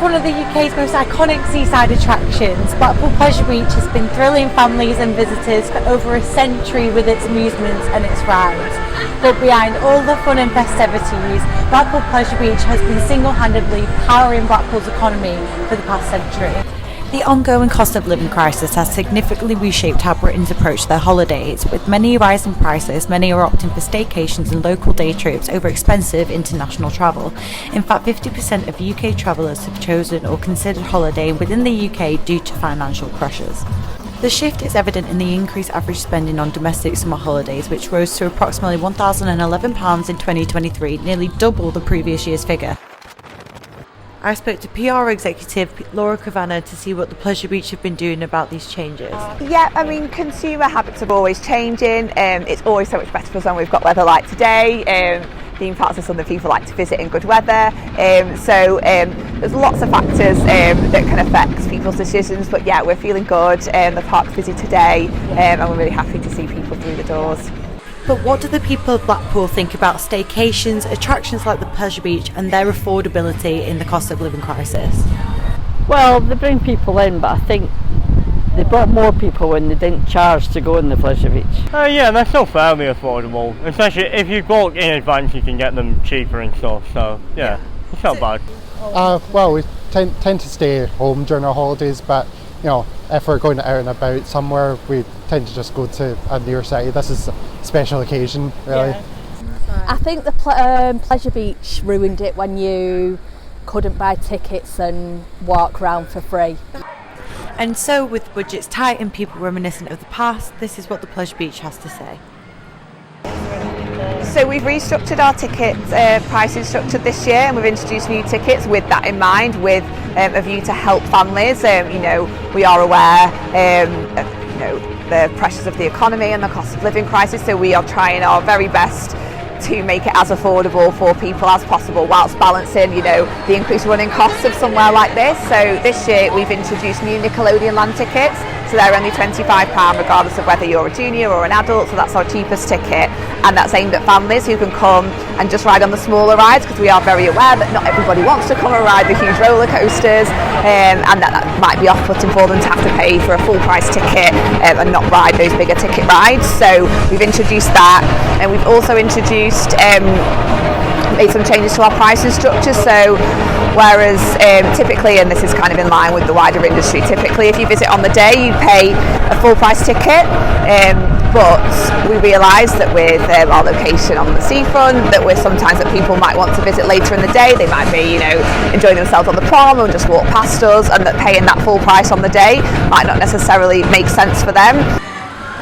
One of the UK's most iconic seaside attractions, Blackpool Pleasure Beach has been thrilling families and visitors for over a century with its amusements and its rides. But behind all the fun and festivities, Blackpool Pleasure Beach has been single-handedly powering Blackpool's economy for the past century. The ongoing cost of living crisis has significantly reshaped how Britons approach their holidays. With many rising prices, many are opting for staycations and local day trips over expensive international travel. In fact, 50% of UK travellers have chosen or considered holidaying within the UK due to financial pressures. The shift is evident in the increased average spending on domestic summer holidays, which rose to approximately £1,011 in 2023, nearly double the previous year's figure. I spoke to PR executive Laura Cavanagh to see what the Pleasure Beach have been doing about these changes. Yeah, I mean, consumer habits are always changing. It's always so much better for us when we've got weather like today. Theme parks are something people like to visit in good weather. So there's lots of factors that can affect people's decisions. But yeah, we're feeling good. The park's busy today, and we're really happy to see people through the doors. But what do the people of Blackpool think about staycations, attractions like the Pleasure Beach and their affordability in the cost of living crisis? Well, they bring people in, but I think they brought more people when they didn't charge to go in the Pleasure Beach. Yeah, they're still fairly affordable. Especially if you book in advance, you can get them cheaper and stuff. So yeah, it's not bad. Well, we tend to stay home during our holidays, but if we're going out and about somewhere, we tend to just go to a near city. This is a special occasion, really. Yeah. I think the Pleasure Beach ruined it when you couldn't buy tickets and walk around for free. And so, with budgets tight and people reminiscent of the past, this is what the Pleasure Beach has to say. So we've restructured our ticket pricing structure this year, and we've introduced new tickets with that in mind, with a view to help families. We are aware of the pressures of the economy and the cost of living crisis, so we are trying our very best to make it as affordable for people as possible, whilst balancing, the increased running costs of somewhere like this. So this year we've introduced new Nickelodeon land tickets, so they're only £25 regardless of whether you're a junior or an adult, so that's our cheapest ticket, and that's aimed at families who can come and just ride on the smaller rides, because we are very aware that not everybody wants to come and ride the huge roller coasters, and that might be off-putting for them to have to pay for a full price ticket and not ride those bigger ticket rides. So we've introduced that, and we've also introduced made some changes to our pricing structure. So whereas typically, and this is kind of in line with the wider industry, typically if you visit on the day you pay a full price ticket, but we realise that with our location on the seafront, that sometimes that people might want to visit later in the day. They might be enjoying themselves on the prom and just walk past us, and that paying that full price on the day might not necessarily make sense for them.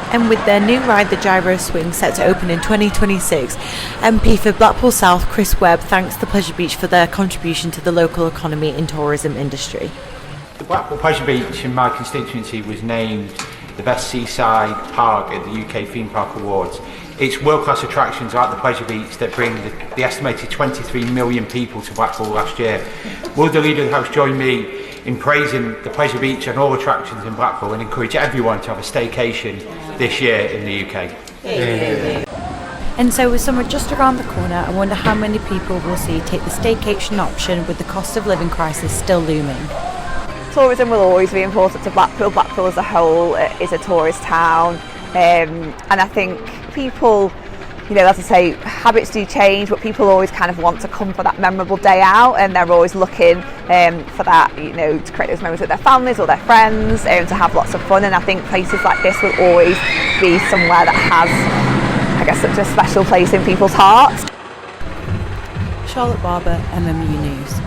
And with their new ride, the Gyro Swing, set to open in 2026, MP for Blackpool South, Chris Webb, thanks the Pleasure Beach for their contribution to the local economy and tourism industry. The Blackpool Pleasure Beach in my constituency was named the best seaside park at the UK Theme Park Awards. It's world-class attractions like the Pleasure Beach that bring the estimated 23 million people to Blackpool last year. Will the leader of the House join me in praising the Pleasure Beach and all attractions in Blackpool, and encourage everyone to have a staycation this year in the UK? And so with summer just around the corner, I wonder how many people we'll see take the staycation option with the cost of living crisis still looming. Tourism will always be important to Blackpool. Blackpool as a whole is a tourist town, and I think people, as I say, habits do change, but people always kind of want to come for that memorable day out, and they're always looking for that, to create those memories with their families or their friends, to have lots of fun. And I think places like this will always be somewhere that has, I guess, such a special place in people's hearts. Charlotte Barber, MMU News.